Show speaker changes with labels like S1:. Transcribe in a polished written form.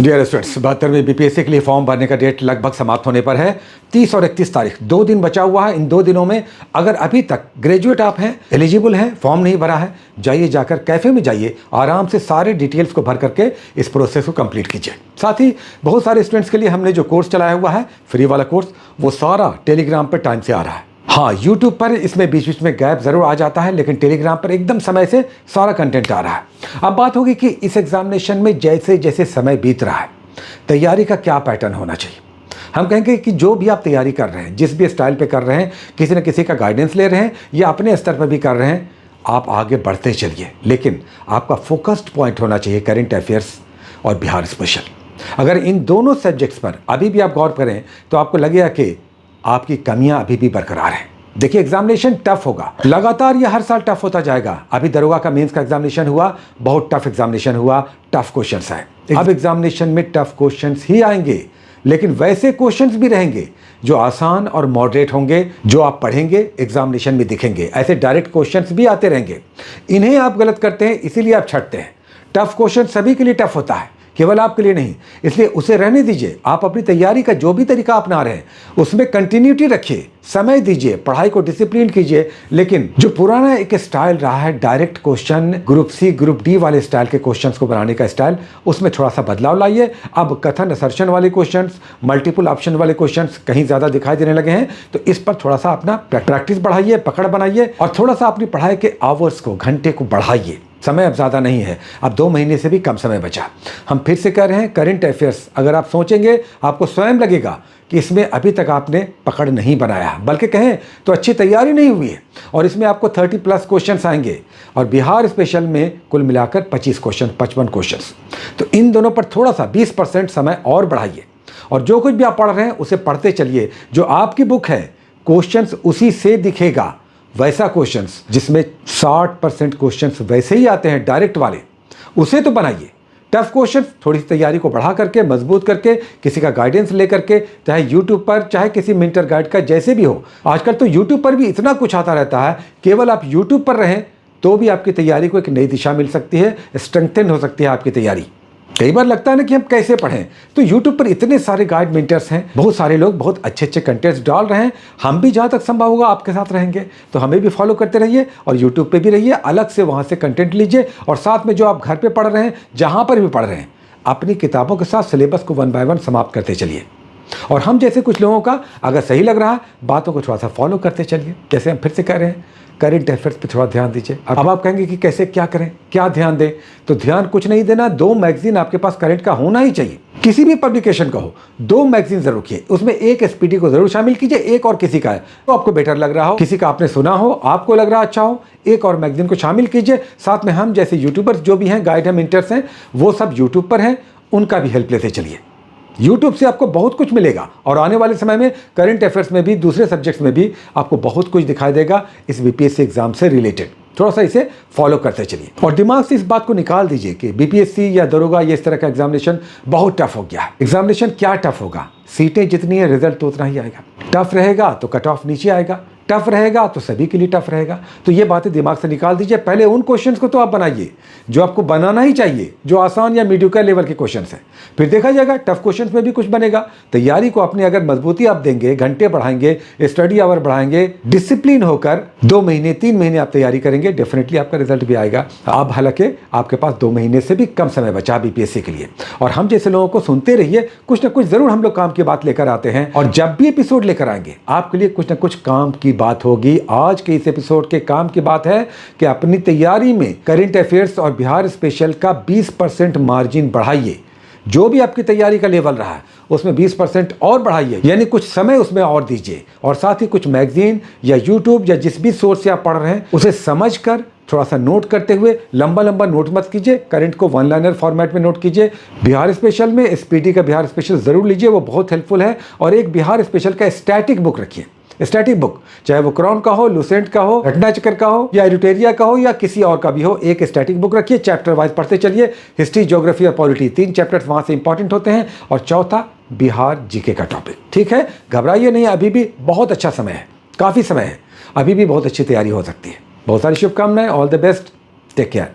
S1: Dear students, 72वीं BPSC के लिए form भरने का डेट लगभग समाप्त होने पर है। 30 और 31 तारीख 2 दिन बचा हुआ है। इन 2 दिनों में अगर अभी तक ग्रेजुएट आप हैं, एलिजिबल हैं, फॉर्म नहीं भरा है, जाइए, जाकर कैफे में जाइए, आराम से सारे डिटेल्स को भर करके इस प्रोसेस को कंप्लीट कीजिए। साथ ही बहुत सारे स्टूडेंट्स के लिए हमने जो कोर्स चलाया हुआ है, फ्री वाला कोर्स, वो सारा टेलीग्राम पर टाइम से आ रहा है। हाँ, यूट्यूब पर इसमें बीच बीच में गैप जरूर आ जाता है, लेकिन टेलीग्राम पर एकदम समय से सारा कंटेंट आ रहा है। अब बात होगी कि इस एग्जामिनेशन में जैसे जैसे समय बीत रहा है, तैयारी का क्या पैटर्न होना चाहिए। हम कहेंगे कि जो भी आप तैयारी कर रहे हैं, जिस भी स्टाइल पे कर रहे हैं, किसी न किसी का गाइडेंस ले रहे हैं या अपने स्तर पर भी कर रहे हैं, आप आगे बढ़ते चलिए, लेकिन आपका फोकस्ड पॉइंट होना चाहिए करंट अफेयर्स और बिहार स्पेशल। अगर इन दोनों सब्जेक्ट्स पर अभी भी आप गौर करें तो आपको लगेगा कि आपकी कमियां अभी भी बरकरार हैं। देखिए, एग्जामिनेशन टफ होगा, लगातार ये हर साल टफ होता जाएगा। अभी दरोगा का मेंस का एग्जामिनेशन हुआ, बहुत टफ एग्जामिनेशन हुआ, टफ क्वेश्चंस आए। अब एग्जामिनेशन में टफ क्वेश्चंस ही आएंगे, लेकिन वैसे क्वेश्चंस भी रहेंगे जो आसान और मॉडरेट होंगे, जो आप पढ़ेंगे एग्जामिनेशन में दिखेंगे। ऐसे डायरेक्ट क्वेश्चंस भी आते रहेंगे, इन्हें आप गलत करते हैं, इसीलिए आप छटते हैं। टफ क्वेश्चन सभी के लिए टफ होता है, केवल आपके लिए नहीं, इसलिए उसे रहने दीजिए। आप अपनी तैयारी का जो भी तरीका अपना रहे हैं उसमें कंटिन्यूटी रखिए, समय दीजिए, पढ़ाई को डिसिप्लिन कीजिए। लेकिन जो पुराना एक स्टाइल रहा है, direct question, group C group D वाले स्टाइल के क्वेश्चंस को बनाने का स्टाइल, उसमें थोड़ा सा बदलाव लाइए। अब कथन असर्शन वाले क्वेश्चंस, मल्टीपल ऑप्शन वाले क्वेश्चंस कहीं ज़्यादा दिखाई देने लगे हैं, तो इस पर थोड़ा सा अपना प्रैक्टिस बढ़ाइए, पकड़ बनाइए और थोड़ा सा अपनी पढ़ाई के आवर्स को, घंटे को बढ़ाइए। समय अब ज़्यादा नहीं है, अब 2 महीने से भी कम समय बचा। हम फिर से कह रहे हैं, करंट अफेयर्स अगर आप सोचेंगे, आपको स्वयं लगेगा कि इसमें अभी तक आपने पकड़ नहीं बनाया, बल्कि कहें तो अच्छी तैयारी नहीं हुई है, और इसमें आपको 30+ क्वेश्चंस आएंगे और बिहार स्पेशल में कुल मिलाकर 25 क्वेश्चन, 55 क्वेश्चंस। तो इन दोनों पर थोड़ा सा 20% समय और बढ़ाइए, और जो कुछ भी आप पढ़ रहे हैं उसे पढ़ते चलिए। जो आपकी बुक है, क्वेश्चंस उसी से दिखेगा, वैसा क्वेश्चंस जिसमें 60% क्वेश्चंस वैसे ही आते हैं डायरेक्ट वाले, उसे तो बनाइए। टफ क्वेश्चन थोड़ी सी तैयारी को बढ़ा करके, मजबूत करके, किसी का गाइडेंस लेकर के, चाहे यूट्यूब पर, चाहे किसी मेंटर गाइड का, जैसे भी हो। आजकल तो यूट्यूब पर भी इतना कुछ आता रहता है, केवल आप यूट्यूब पर रहें तो भी आपकी तैयारी को एक नई दिशा मिल सकती है, स्ट्रेंथन हो सकती है आपकी तैयारी। कई बार लगता है ना कि हम कैसे पढ़ें, तो YouTube पर इतने सारे गाइड मेंटर्स हैं, बहुत सारे लोग बहुत अच्छे अच्छे कंटेंट्स डाल रहे हैं। हम भी जहाँ तक संभव होगा आपके साथ रहेंगे, तो हमें भी फॉलो करते रहिए और YouTube पे भी रहिए, अलग से वहाँ से कंटेंट लीजिए। और साथ में जो आप घर पे पढ़ रहे हैं, जहाँ पर भी पढ़ रहे हैं, अपनी किताबों के साथ सिलेबस को 1 बाय 1 समाप्त करते चलिए। और हम जैसे कुछ लोगों का अगर सही लग रहा है, बातों को थोड़ा सा फॉलो करते चलिए। जैसे हम फिर से कह रहे हैं, करंट अफेयर्स पे थोड़ा ध्यान दीजिए। अब आप कहेंगे कि कैसे, क्या करें, क्या ध्यान दें, तो ध्यान कुछ नहीं देना, 2 मैगजीन आपके पास करंट का होना ही चाहिए। किसी भी पब्लिकेशन का हो, 2 मैगजीन जरूर किए, उसमें एक एसपीटी को जरूर शामिल कीजिए। एक और किसी का है तो आपको बेटर लग रहा हो, किसी का आपने सुना हो, आपको लग रहा अच्छा हो, एक और मैगजीन को शामिल कीजिए। साथ में हम जैसे यूट्यूबर्स जो भी हैं, गाइड हैं, मेंटर्स हैं, वो सब यूट्यूब पर हैं, उनका भी हेल्प लेते चलिए। YouTube से आपको बहुत कुछ मिलेगा, और आने वाले समय में करंट अफेयर्स में भी, दूसरे सब्जेक्ट्स में भी आपको बहुत कुछ दिखाई देगा इस बीपीएससी एग्जाम से रिलेटेड। थोड़ा सा इसे फॉलो करते चलिए और दिमाग से इस बात को निकाल दीजिए कि बीपीएससी या दरोगा ये इस तरह का एग्जामिनेशन बहुत टफ हो गया है। एग्जामिनेशन क्या टफ होगा, सीटें जितनी है रिजल्ट तो उतना ही आएगा। टफ रहेगा तो कट ऑफ नीचे आएगा, टफ रहेगा तो सभी के लिए टफ रहेगा। तो ये बातें दिमाग से निकाल दीजिए। पहले उन क्वेश्चंस को तो आप बनाइए जो आपको बनाना ही चाहिए, जो आसान या मीडियोकर लेवल के क्वेश्चंस हैं। फिर देखा जाएगा टफ क्वेश्चंस में भी कुछ बनेगा। तैयारी को अपने अगर मजबूती आप देंगे, घंटे बढ़ाएंगे, स्टडी आवर बढ़ाएंगे, डिसिप्लिन होकर 2 महीने 3 महीने आप तैयारी करेंगे, डेफिनेटली आपका रिजल्ट भी आएगा। अब हालांकि आपके पास 2 महीने से भी कम समय बचा बीपीएससी के लिए, और हम जैसे लोगों को सुनते रहिए, कुछ ना कुछ जरूर हम लोग काम की बात लेकर आते हैं, और जब भी एपिसोड लेकर आएंगे आपके लिए कुछ ना कुछ काम की बात होगी। आज के इस एपिसोड के काम की बात है कि अपनी तैयारी में करंट अफेयर्स और बिहार स्पेशल का 20% मार्जिन बढ़ाइए। जो भी आपकी तैयारी का लेवल रहा है उसमें 20% और बढ़ाइए, यानी कुछ समय उसमें और दीजिए। और साथ ही कुछ मैगजीन या यूट्यूब या जिस भी सोर्स से आप पढ़ रहे हैं उसे समझकर थोड़ा सा नोट करते हुए, लंबा लंबा नोट मत कीजिए, करंट को 1 लाइनर फॉर्मेट में नोट कीजिए। बिहार स्पेशल में एसपीटी का बिहार स्पेशल जरूर लीजिए, वो बहुत हेल्पफुल है। और एक बिहार स्पेशल का स्टैटिक बुक रखिए, स्टैटिक बुक, चाहे वो क्रॉन का हो, लुसेंट का हो, रटना चक्कर का हो, या एडिटोरिया का हो, या किसी और का भी हो, एक स्टैटिक बुक रखिए। चैप्टर वाइज पढ़ते चलिए। हिस्ट्री, ज्योग्राफी और पॉलिटी 3 चैप्टर्स वहां से इंपॉर्टेंट होते हैं, और चौथा बिहार जीके का टॉपिक। ठीक है, घबराइए नहीं, अभी भी बहुत अच्छा समय है, काफी समय है, अभी भी बहुत अच्छी तैयारी हो सकती है। बहुत सारी शुभकामनाएं, all the best, take care.